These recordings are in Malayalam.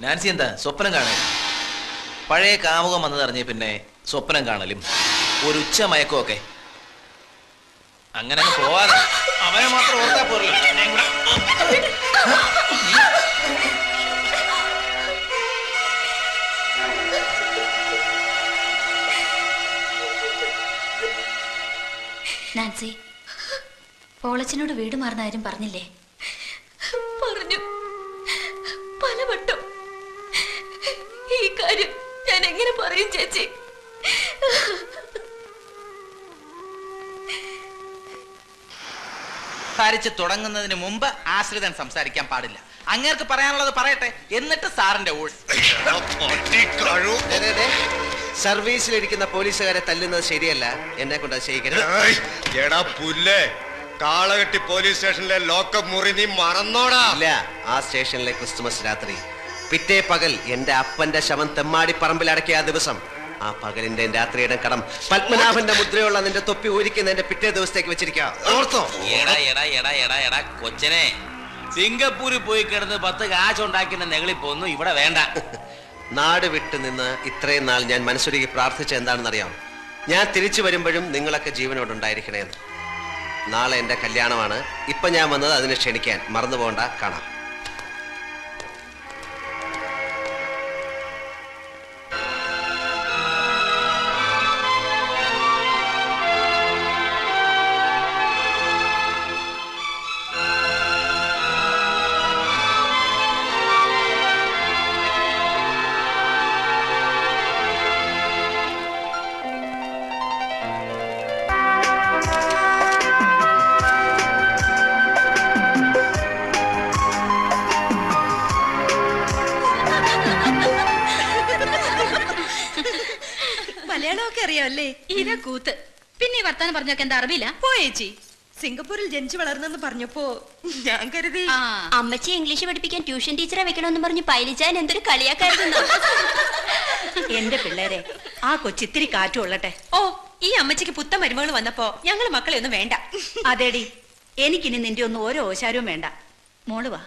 നാൻസി എന്താ സ്വപ്നം കാണുക? പഴയ കാമുകം വന്നതറിഞ്ഞ് പിന്നെ സ്വപ്നം കാണലും ഒരു ഉച്ച മയക്കമൊക്കെ. അങ്ങനെ പോവാതെ അവനെ മാത്രം ഓർത്താ പോരല്ലോ. നാൻസി, പോളച്ചനോട് വീട് മാറുന്ന കാര്യം പറഞ്ഞില്ലേ? പറഞ്ഞു, പലവട്ടം. ഈ കാര്യം ഞാൻ എങ്ങനെ പറയും ചേച്ചി? സംസാരിച്ച് തുടങ്ങുന്നതിന് മുമ്പ് ആശ്രിതൻ സംസാരിക്കാൻ പാടില്ല. അങ്ങേർക്ക് പറയാനുള്ളത് പറയട്ടെ, എന്നിട്ട് സാറിന്റെ സർവീസിലിരിക്കുന്ന പോലീസുകാരെ തല്ലുന്നത് ശരിയല്ല. എന്നെ കൊണ്ട് അത് ചെയ്യിക്കരുത്. കാളകെട്ടി പോലീസ് സ്റ്റേഷനിലെ ലോക്കപ്പ് മുറി നീ മറന്നോടാ? ഇല്ല, ആ സ്റ്റേഷനിലെ ക്രിസ്തുമസ് രാത്രി പിറ്റേ പകൽ എന്റെ അപ്പന്റെ ശവം തെമ്മാടി പറമ്പിൽ അടക്കിയ ആ ദിവസം, ആ പകലിന്റെ രാത്രിയുടെ കടം പത്മനാഭന്റെ മുദ്രയുള്ള നിന്റെ തൊപ്പി ഊരിക്കുന്നതിന്റെ പിറ്റേ ദിവസത്തേക്ക് വെച്ചിരിക്കാം. ഓർത്തോ? കൊച്ചനെ, സിംഗപ്പൂരിൽ പോയി കിടന്ന് 10 കാശ് ഉണ്ടാക്കുന്ന നെകളിപ്പൊന്നും ഇവിടെ വേണ്ട. നാട് വിട്ടു നിന്ന് ഇത്രയും നാൾ ഞാൻ മനസ്സൊരുക്കി പ്രാർത്ഥിച്ച എന്താണെന്നറിയാം? ഞാൻ തിരിച്ചു വരുമ്പോഴും നിങ്ങളൊക്കെ ജീവനോടുണ്ടായിരിക്കണേന്ന്. നാളെ എന്റെ കല്യാണമാണ്. ഇപ്പൊ ഞാൻ വന്നത് അതിനെ ക്ഷണിക്കാൻ. മറന്നു പോകണ്ട. കാണാം. മലയാളമൊക്കെ അറിയാമല്ലേ? ഇതാ കൂത്ത്. പിന്നെ ഈ വർത്താനം പറഞ്ഞൊക്കെ എന്താ അറിയില്ല? പോയേച്ചി, സിംഗപ്പൂരിൽ ജനിച്ചു വളർന്നെന്ന് പറഞ്ഞപ്പോ ഞാൻ കരുതി അമ്മച്ചി ഇംഗ്ലീഷ് പഠിപ്പിക്കാൻ ട്യൂഷൻ ടീച്ചറെ വെക്കണമെന്ന് പറഞ്ഞു പൈലിച്ചാൻ എന്തൊരു കളിയാക്കായിരുന്നു. എന്റെ പിള്ളേരെ, ആ കൊച്ചിത്തിരി കാറ്റും ഉള്ളട്ടെ. ഓ, ഈ അമ്മച്ചിക്ക് പുത്ത മരുമകൾ വന്നപ്പോ ഞങ്ങള് മക്കളെ ഒന്നും വേണ്ട. അതേടി, എനിക്കിനി നിന്റെ ഒന്നും ഓരോ ഓശാരവും വേണ്ട. മോള് വാ.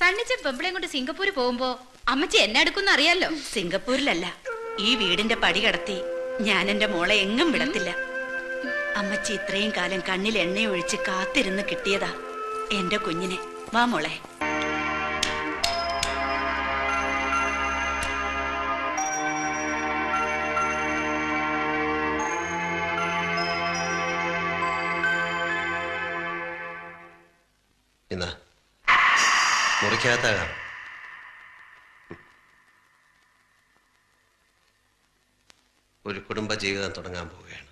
സണ്ണിച്ച പെമ്പിളയും കൊണ്ട് സിംഗപ്പൂര് പോകുമ്പോ അമ്മച്ചി എന്നെ എടുക്കുന്ന അറിയാലോ. സിംഗപ്പൂരിലല്ല, ഈ വീടിന്റെ പടി കടത്തി ഞാൻ എന്റെ മോളെ എങ്ങും വിടത്തില്ല. അമ്മച്ചി ഇത്രയും കാലം കണ്ണിൽ എണ്ണയൊഴിച്ച് കാത്തിരുന്ന് കിട്ടിയതാ എന്റെ കുഞ്ഞിനെ. വാ മോളെ. എന്നാ മുറിക്കകത്താകാം. ഒരു കുടുംബ ജീവിതം തുടങ്ങാൻ പോവുകയാണ്.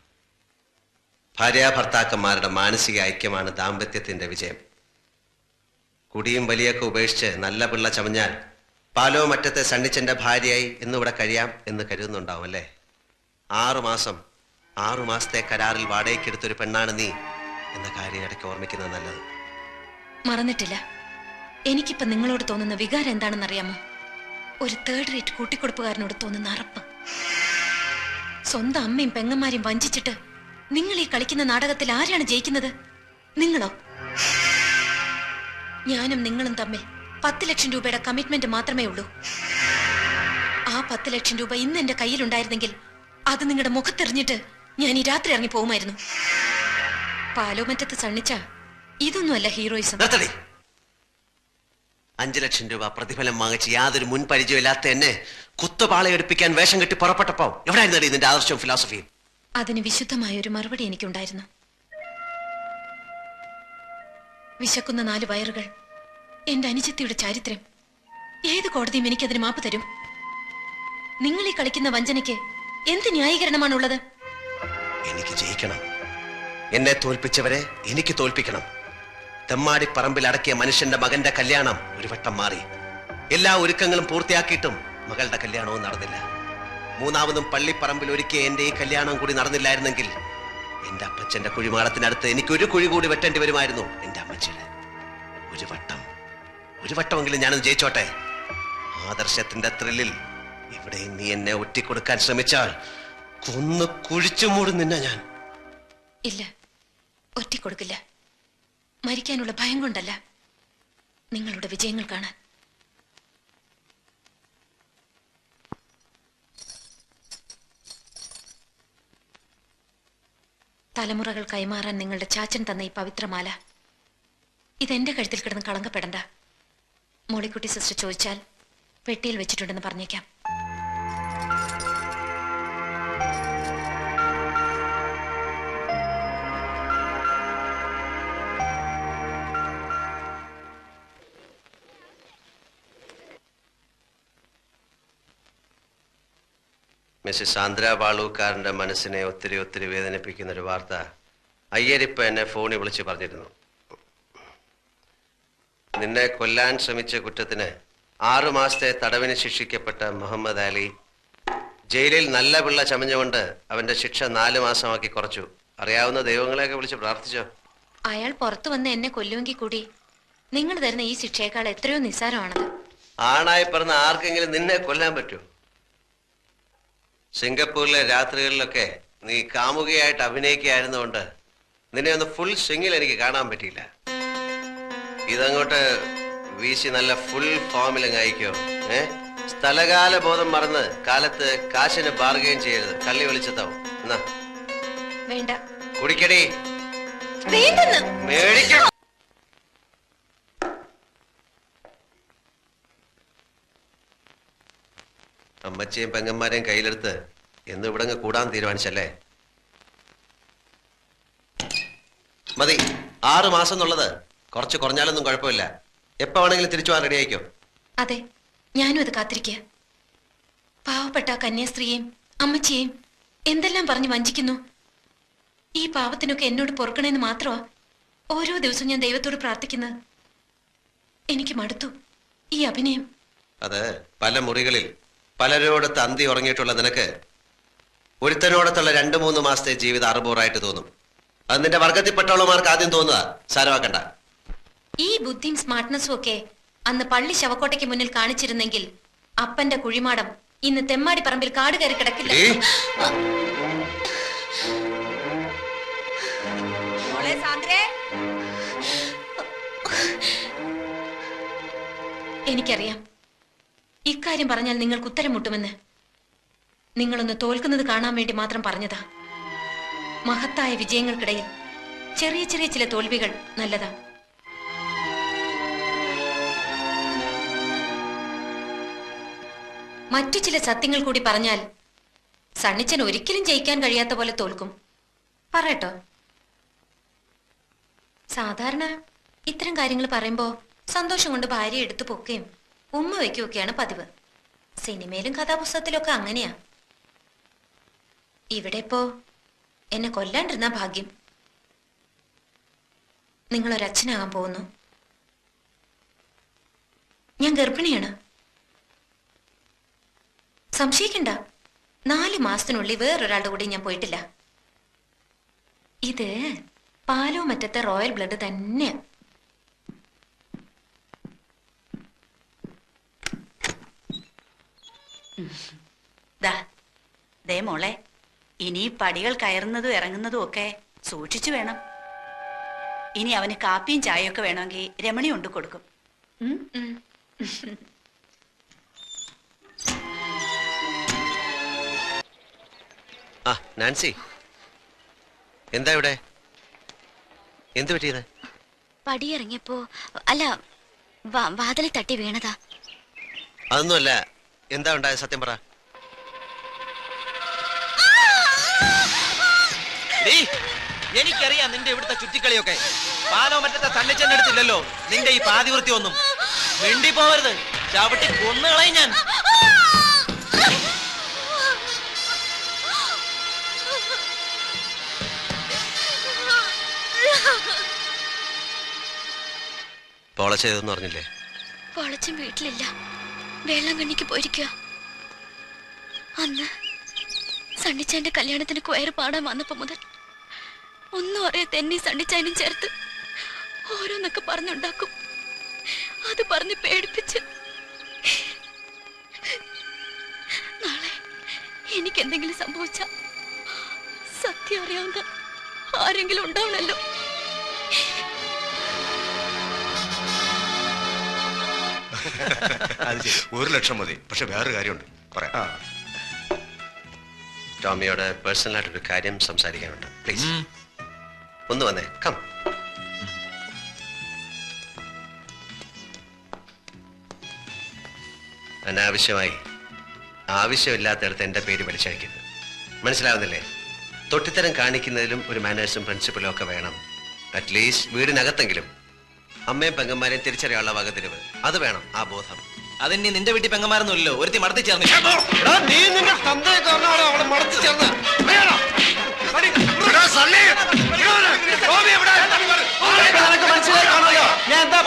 ഭാര്യാഭർത്താക്കന്മാരുടെ മാനസിക ഐക്യമാണ് ദാമ്പത്യത്തിന്റെ വിജയം. കുടിയും വലിയൊക്കെ ഉപേക്ഷിച്ച് നല്ല പിള്ള ചമഞ്ഞാൽ പാലോ മറ്റത്തെ സണ്ണിച്ചന്റെ ഭാര്യയായി എന്നിവിടെ കഴിയാം എന്ന് കരുതുന്നുണ്ടാവും അല്ലേ? 6 മാസത്തെ കരാറിൽ വാടകയ്ക്കെടുത്തൊരു പെണ്ണാണ് നീ എന്ന കാര്യം ഇടയ്ക്ക് ഓർമ്മിക്കുന്നത് നല്ലത്. മറന്നിട്ടില്ല. എനിക്കിപ്പോ നിങ്ങളോട് തോന്നുന്ന വികാരം എന്താണെന്നറിയാമോ? ഒരു 3rd റേറ്റ് കൂട്ടിക്കൊടുപ്പുകാരനോട് തോന്നുന്ന അറപ്പ്. സ്വന്തം അമ്മയും പെങ്ങന്മാരെയും വഞ്ചിച്ചിട്ട് നിങ്ങൾ ഈ കളിക്കുന്ന നാടകത്തിൽ ആരാണ് ജയിക്കുന്നത്? നിങ്ങളോ? ഞാനും നിങ്ങളും തമ്മിൽ 10 ലക്ഷം രൂപയുടെ കമ്മിറ്റ്മെന്റ് മാത്രമേ ഉള്ളൂ. ആ 10 ലക്ഷം രൂപ ഇന്ന് എന്റെ കയ്യിലുണ്ടായിരുന്നെങ്കിൽ അത് നിങ്ങളുടെ മുഖത്തെറിഞ്ഞിട്ട് ഞാൻ ഈ രാത്രി ഇറങ്ങി പോകുമായിരുന്നു. പാലോമറ്റത്ത് സണ്ണിച്ച ഇതൊന്നുമല്ല ഹീറോയിസം. 5 ലക്ഷം രൂപ പ്രതിഫലം വാങ്ങിച്ച് യാതൊരു മുൻ പരിചയമില്ലാത്ത എന്നെ കുത്തുപാളയെടുപ്പിക്കാൻ വേഷം കെട്ടി പുറപ്പെട്ടപ്പോ എവിടെയായിരുന്നു നിന്റെ ആദർശവും ഫിലോസഫിയും? അതിന് വിശുദ്ധമായ ഒരു മറുപടി എനിക്കുണ്ടായിരുന്നു. വിശക്കുന്ന 4 വയറുകൾ, എന്റെ അനുജത്തിയുടെ ചാരിത്രം. ഏത് കോടതിയും എനിക്കതിന് മാപ്പ് തരും. നിങ്ങൾ ഈ കളിക്കുന്ന വഞ്ചനയ്ക്ക് എന്ത് ന്യായീകരണമാണുള്ളത്? എനിക്ക് ജയിക്കണം. എന്നെ തോൽപ്പിച്ചവരെ എനിക്ക് തോൽപ്പിക്കണം. തെമ്മാടി പറമ്പിൽ അടക്കിയ മനുഷ്യന്റെ മകന്റെ കല്യാണം ഒരു വട്ടം മാറി. എല്ലാ ഒരുക്കങ്ങളും പൂർത്തിയാക്കിയിട്ടും മകളുടെ കല്യാണവും നടന്നില്ല. 3ാമതും പള്ളിപ്പറമ്പിൽ ഒരുക്കിയ എന്റെ ഈ കല്യാണം കൂടി നടന്നില്ലായിരുന്നെങ്കിൽ എന്റെ അപ്പച്ചന്റെ കുഴിമാടത്തിനടുത്ത് എനിക്കൊരു കുഴി കൂടി വെട്ടേണ്ടി വരുമായിരുന്നു. എന്റെ അമ്മച്ചിയുടെ ഒരു വട്ടമെങ്കിലും ഞാനത് ജയിച്ചോട്ടെ. ആദർശത്തിന്റെ ത്രില്ലിൽ ഇവിടെ നീ എന്നെ ഒറ്റിക്കൊടുക്കാൻ ശ്രമിച്ചാൽ കൊന്ന് കുഴിച്ചു മൂടും നിന്നെ ഞാൻ. ഇല്ല, ഒറ്റിക്കൊടുക്കില്ല. മരിക്കാനുള്ള ഭയം കൊണ്ടല്ല, നിങ്ങളുടെ വിജയങ്ങൾ കാണാൻ. തലമുറകൾ കൈമാറാൻ നിങ്ങളുടെ ചാച്ചൻ തന്ന ഈ പവിത്രമാല ഇതെന്റെ കഴുത്തിൽ കിടന്ന് കളങ്കപ്പെടണ്ട. മോളിക്കുട്ടി സിസ്റ്റർ ചോദിച്ചാൽ പെട്ടിയിൽ വെച്ചിട്ടുണ്ടെന്ന് പറഞ്ഞേക്കാം. മിസ്സിസ് ആന്ധ്ര വാളൂക്കാരന്റെ മനസ്സിനെ ഒത്തിരി ഒത്തിരി വേദനിപ്പിക്കുന്ന ഒരു വാർത്ത അയ്യരിപ്പ എന്നെ ഫോണിൽ വിളിച്ച് പറഞ്ഞിരുന്നു. നിന്നെ കൊല്ലാൻ ശ്രമിച്ച കുറ്റത്തിന് 6 മാസത്തെ തടവിന് ശിക്ഷിക്കപ്പെട്ട മുഹമ്മദ് അലി ജയിലിൽ നല്ല പിള്ള ചമഞ്ഞുകൊണ്ട് അവന്റെ ശിക്ഷ 4 മാസമാക്കി കുറച്ചു. അറിയാവുന്ന ദൈവങ്ങളെയൊക്കെ വിളിച്ച് പ്രാർത്ഥിച്ചോ? അയാൾ പുറത്തു വന്ന് എന്നെ കൊല്ലുമെങ്കിൽ കൂടി നിങ്ങൾ തരുന്ന ഈ ശിക്ഷയേക്കാൾ എത്രയോ നിസ്സാരമാണത്. ആണായി പറഞ്ഞ ആർക്കെങ്കിലും നിന്നെ കൊല്ലാൻ പറ്റൂ? സിംഗപ്പൂരിലെ രാത്രികളിലൊക്കെ നീ കാമുകയായിട്ട് അഭിനയിക്കുകയായിരുന്നുകൊണ്ട് നിന്നെ ഒന്ന് ഫുൾ സ്വിങ്ങിൽ എനിക്ക് കാണാൻ പറ്റിയില്ല. ഇതങ്ങോട്ട് വീശി നല്ല ഫുൾ ഫോമിലങ്ങ് അയക്കോ. സ്ഥലകാല ബോധം മറന്ന് കാലത്ത് കാശിന് ബാർഗെയിൻ ചെയ്യരുത്. കള്ളി വിളിച്ചതാവും. എന്നാ വേണ്ട, കുടിക്കടി. വേണ്ടെന്ന്. മേടിക്കും. അമ്മച്ചിയും പെങ്ങന്മാരെയും കയ്യിലെടുത്ത് എന്ന് ഇവിടെ കൂടാൻ തീരുമാനിച്ചല്ലേ? മതി. 6 മാസം എന്നുള്ളത് കുറച്ച് കുറഞ്ഞാലൊന്നും കുഴപ്പമില്ല. എപ്പോ വേണമെങ്കിലും തിരിച്ചു പോകാൻ റെഡി ആയിക്കോ. അതെ, ഞാനും അത് കാത്തിരിക്കുക. പാവപ്പെട്ട കന്യാസ്ത്രീയെയും അമ്മച്ചിയെയും എന്തെല്ലാം പറഞ്ഞു വഞ്ചിക്കുന്നു. ഈ പാവത്തിനൊക്കെ എന്നോട് പൊറുക്കണേന്ന് മാത്രമാ ഓരോ ദിവസവും ഞാൻ ദൈവത്തോട് പ്രാർത്ഥിക്കുന്നത്. എനിക്ക് മടുത്തു ഈ അഭിനയം. അത് പല മുറികളിൽ പലരോടത്ത് അന്തി ഉറങ്ങിയിട്ടുള്ള നിനക്ക് ഒരുത്തനോടത്തുള്ള 2-3 മാസത്തെ ജീവിതം അറുപൂറായിട്ട് തോന്നും. അത് നിന്റെ വർഗത്തിൽപ്പെട്ടവളമാർക്ക് ആദ്യം തോന്നുക. സാരമാക്കണ്ട. ഈ ബുദ്ധിയും സ്മാർട്ട്നെസ്സും ഒക്കെ അന്ന് പള്ളി ശവക്കോട്ടയ്ക്ക് മുന്നിൽ കാണിച്ചിരുന്നെങ്കിൽ അപ്പന്റെ കുഴിമാടം ഇന്ന് തെമ്മാടി പറമ്പിൽ കാട് കയറി കിടക്കില്ല. എനിക്കറിയാം ഇക്കാര്യം പറഞ്ഞാൽ നിങ്ങൾക്ക് ഉത്തരം മുട്ടുമെന്ന്. നിങ്ങളൊന്ന് തോൽക്കുന്നത് കാണാൻ വേണ്ടി മാത്രം പറഞ്ഞതാ. മഹത്തായ വിജയങ്ങൾക്കിടയിൽ ചെറിയ ചെറിയ ചില തോൽവികൾ നല്ലതാ. മറ്റു ചില സത്യങ്ങൾ കൂടി പറഞ്ഞാൽ സണ്ണിച്ചൻ ഒരിക്കലും ജയിക്കാൻ കഴിയാത്ത പോലെ തോൽക്കും. പറയട്ടോ? സാധാരണ ഇത്തരം കാര്യങ്ങൾ പറയുമ്പോ സന്തോഷം കൊണ്ട് ഭാര്യയെ എടുത്തു പൊക്കുകയും ഉമ്മ വയ്ക്കുകയൊക്കെയാണ് പതിവ്. സിനിമയിലും കഥാപുസ്തകത്തിലൊക്കെ അങ്ങനെയാ. ഇവിടെ ഇപ്പോ എന്നെ കൊല്ലാണ്ടിരുന്ന ഭാഗ്യം. നിങ്ങളൊരച്ഛനാകാൻ പോകുന്നു. ഞാൻ ഗർഭിണിയാണ്. സംശയിക്കണ്ട, 4 മാസത്തിനുള്ളിൽ വേറൊരാളുടെ കൂടെ ഞാൻ പോയിട്ടില്ല. ഇത് പാലോ മറ്റത്തെ റോയൽ ബ്ലഡ് തന്നെയാ. ദേ മോളെ, ഇനി പടികൾ കയറുന്നതും ഇറങ്ങുന്നതും ഒക്കെ സൂക്ഷിച്ചു വേണം. ഇനി അവന് കാപ്പിയും ചായയൊക്കെ വേണമെങ്കിൽ രമണി കൊണ്ട് കൊടുക്കും. ആ നാൻസി, എന്താ ഇവിടെ? എന്ത് പറ്റിയത്? പടിയിറങ്ങിയപ്പോ അല്ല വാതിലിൽ തട്ടി വീണതാ. അതൊന്നുമല്ല. എന്താ ഉണ്ടായത്? സത്യം പറ. എനിക്കറിയാം നിന്റെ ഇവിടുത്തെ ചുറ്റിക്കളിയൊക്കെ. പാലോ മറ്റത്തെ തണ്ണിച്ചെന്നെ എടുത്തില്ലല്ലോ നിന്റെ ഈ പാതിവൃത്തി ഒന്നും. മിണ്ടി പോവരുത്, ചവിട്ടി കൊന്നുകളയും ഞാൻ. പോളച്ചെന്ന് പറഞ്ഞില്ലേ? പൊളച്ചും വീട്ടിലില്ല, വെള്ളം കണ്ണിക്ക് പോയിരിക്കുക. അന്ന് സണ്ണിച്ചാന്റെ കല്യാണത്തിന് കൊയറ് പാടാൻ വന്നപ്പോ മുതൽ ഒന്നും അറിയാത്ത എന്നെ സണ്ണിച്ചാനും ചേർത്ത് ഓരോന്നൊക്കെ പറഞ്ഞുണ്ടാക്കും. അത് പറഞ്ഞ് പേടിപ്പിച്ച് നാളെ എനിക്കെന്തെങ്കിലും സംഭവിച്ച സത്യം അറിയാവുന്ന ആരെങ്കിലും ഉണ്ടാവണല്ലോ. അത് 1 ലക്ഷം മതി. പക്ഷെ വേറൊരു കാര്യമുണ്ട് പറയാം. ടോമിയോട് പേഴ്സണലായിട്ടൊരു കാര്യം സംസാരിക്കാനുണ്ട്. പ്ലീസ്. ഒന്ന് വന്നേ, കം. അനാവശ്യമായി ആവശ്യമില്ലാത്തടത്ത് എന്റെ പേര് വലിച്ചഴിക്കരുത്. മനസ്സിലാവുന്നില്ലേ? തൊട്ടിത്തരം കാണിക്കുന്നതിലും ഒരു മാനേഴ്സും പ്രിൻസിപ്പലും ഒക്കെ വേണം. അറ്റ്ലീസ്റ്റ് വീടിനകത്തെങ്കിലും അമ്മയും പെങ്ങന്മാരെയും തിരിച്ചറിയാനുള്ള വകതിരിവ് അത് വേണം. ആ ബോധം അതിന് നിന്റെ വീട്ടിൽ പെങ്ങന്മാരൊന്നുമില്ലല്ലോ, ഒരുത്തി മടത്തി ചേർന്ന്. നീ നിന്റെ തന്തയെ കാരണമാണ് അവളെ മടത്തി ചേർന്ന്. മനസ്സിലായി കാണുമല്ലോ ഞാൻ എന്താ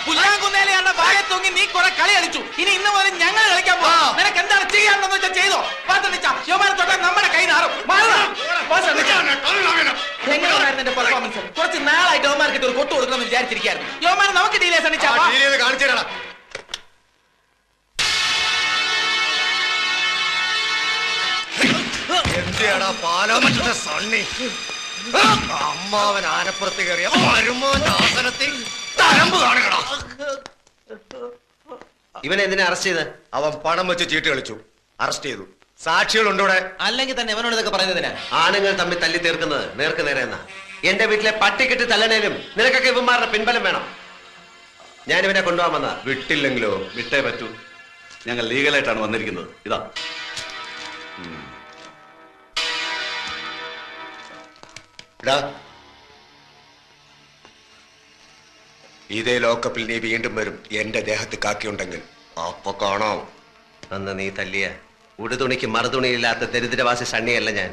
പുല്ലാങ്കുന്നേലെയാണ് വായ തൂങ്ങി നീ കുറെ കളി കളിച്ചു. ഇനി ഇന്ന് മുതൽ ഞങ്ങൾ കളിക്കാൻ പോകാം. നിനക്ക് എന്താണ് ചെയ്യാനുള്ളത് വെച്ചാൽ ചെയ്തോ. യോമാനെ തൊട്ടാൽ നമ്മുടെ കൈ നാറും. എങ്ങനെയായിരുന്നു എന്റെ പെർഫോമൻസ്? കുറച്ച് നാളായിട്ട് യോമാർക്കിട്ട് ഒരു കൊട്ടു കൊടുക്കണമെന്ന് വിചാരിച്ചിരിക്കായിരുന്നു. യോമാനെ നമുക്ക് ഡീലേ സണിച്ചാ കാണിച്ചു തരാം. എന്തിയാടാ പാലോമറ്റ സണ്ണി, അമ്മാവൻ ആനപ്പുറത്ത് കയറിയ വരുമാനത്തിൽ തരമ്പ് കാണുകടാ. ഇവനെ എന്തിനാ അറസ്റ്റ് ചെയ്ത്? അവൻ പണം വെച്ച് ചീട്ട് കളിച്ചു, അറസ്റ്റ് ചെയ്തു. സാക്ഷികളുണ്ട് ഇവിടെ. അല്ലെങ്കിൽ തന്നെ ഇവനോട് ഇതൊക്കെ പറയുന്നതിനാ? ആണുങ്ങൾ തമ്മിൽ തല്ലി തീർക്കുന്നത് നേർക്ക് നേരെ എന്നാ. എന്റെ വീട്ടിലെ പട്ടിക്കെട്ട് തല്ലണേലും നിനക്കൊക്കെ ഇവന്മാരുടെ പിൻബലം വേണം. ഞാൻ ഇവനെ കൊണ്ടുപോകാൻ വന്ന. വിട്ടില്ലെങ്കിലോ? വിട്ടേ പറ്റൂ. ഞങ്ങൾ ലീഗലായിട്ടാണ് വന്നിരിക്കുന്നത്. ഇതാ ഇതേ ലോക്കപ്പിൽ നീ വീണ്ടും വരും. എന്റെ ദേഹത്ത് കാക്കിയുണ്ടെങ്കിൽ അപ്പൊ കാണാം. അന്ന് നീ തല്ലിയ ഉടുതുണിക്ക് മറുതുണിയില്ലാത്ത ദരിദ്രവാസി സണ്ണിയല്ല ഞാൻ.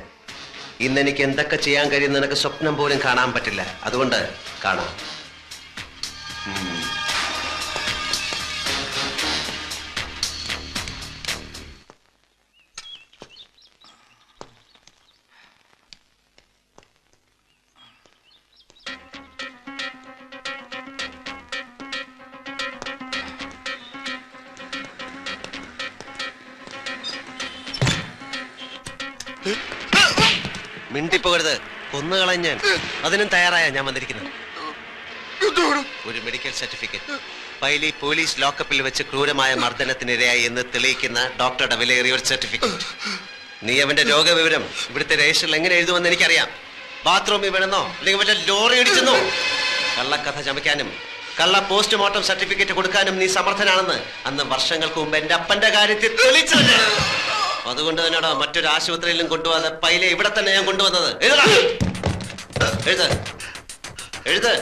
ഇന്നെനിക്ക് എന്തൊക്കെ ചെയ്യാൻ കഴിയുന്ന നിനക്ക് സ്വപ്നം പോലും കാണാൻ പറ്റില്ല. അതുകൊണ്ട് കാണാം. മിണ്ടിപ്പോകരുത്, കൊന്നുകളഞ്ഞ. അതിനും തയ്യാറായ ഞാൻ വന്നിരിക്കുന്നത്. ഒരു മെഡിക്കൽ സർട്ടിഫിക്കറ്റ്, പൈലി പോലീസ് ലോക്കപ്പിൽ വെച്ച് ക്രൂരമായ മർദ്ദനത്തിനിരയായി എന്ന് തെളിയിക്കുന്ന ഡോക്ടറുടെ വിലയേറിയ ഒരു സർട്ടിഫിക്കറ്റ്. നീ അവന്റെ രോഗവിവരം ഇവിടുത്തെ രജിസ്റ്ററിൽ എങ്ങനെ എഴുതുമെന്ന് എനിക്കറിയാം. ബാത്റൂമിൽ വീണെന്നോ അല്ലെങ്കിൽ വല്ല ലോറി ഇടിച്ചെന്നോ കള്ളക്കഥ ചമയ്ക്കാനും കള്ള പോസ്റ്റ്മോർട്ടം സർട്ടിഫിക്കറ്റ് കൊടുക്കാനും നീ സമർത്ഥനാണെന്ന് അന്ന് വർഷങ്ങൾക്ക് മുമ്പ് എന്റെ അപ്പന്റെ കാര്യത്തിൽ തെളിയിച്ചത്. അതുകൊണ്ട് തന്നെയാണോ മറ്റൊരു ആശുപത്രിയിലും കൊണ്ടുപോകാതെ പൈലെ ഇവിടെ തന്നെ ഞാൻ കൊണ്ടുവന്നത്. എഴുത് എഴുത്.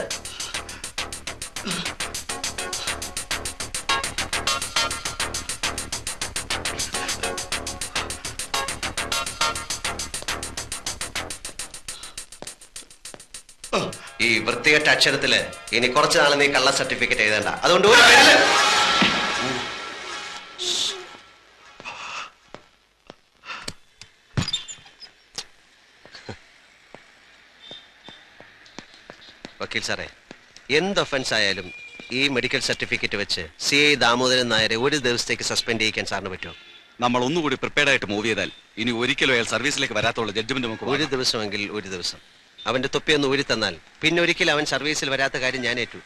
ഈ വൃത്തികെട്ട അക്ഷരത്തില് ഇനി കുറച്ചു നാൾ നീ കള്ള സർട്ടിഫിക്കറ്റ് എഴുതണ്ട. അതുകൊണ്ട് വക്കീൽ സാറേ, എന്ത് ഒഫൻസ് ആയാലും ഈ മെഡിക്കൽ സർട്ടിഫിക്കറ്റ് വെച്ച് CI ദാമോദരൻ നായരെ ഒരു ദിവസത്തേക്ക് സസ്പെൻഡ് ചെയ്യിക്കാൻ സാറിന് പറ്റുമോ? നമ്മൾ ഒന്നുകൂടി പ്രിപ്പയർഡ് ആയിട്ട് മൂവ് ചെയ്താൽ ഇനി ഒരിക്കലും അയാൾ സർവീസിലേക്ക് വരാത്തുള്ള ജഡ്ജ്മെന്റ് നമുക്ക് ഒരു ദിവസമെങ്കിൽ ഒരു ദിവസം അവന്റെ തൊപ്പിയൊന്ന് ഊരി തന്നാൽ പിന്നെ ഒരിക്കലും അവൻ സർവീസിൽ വരാത്ത കാര്യം ഞാൻ ഏറ്റു.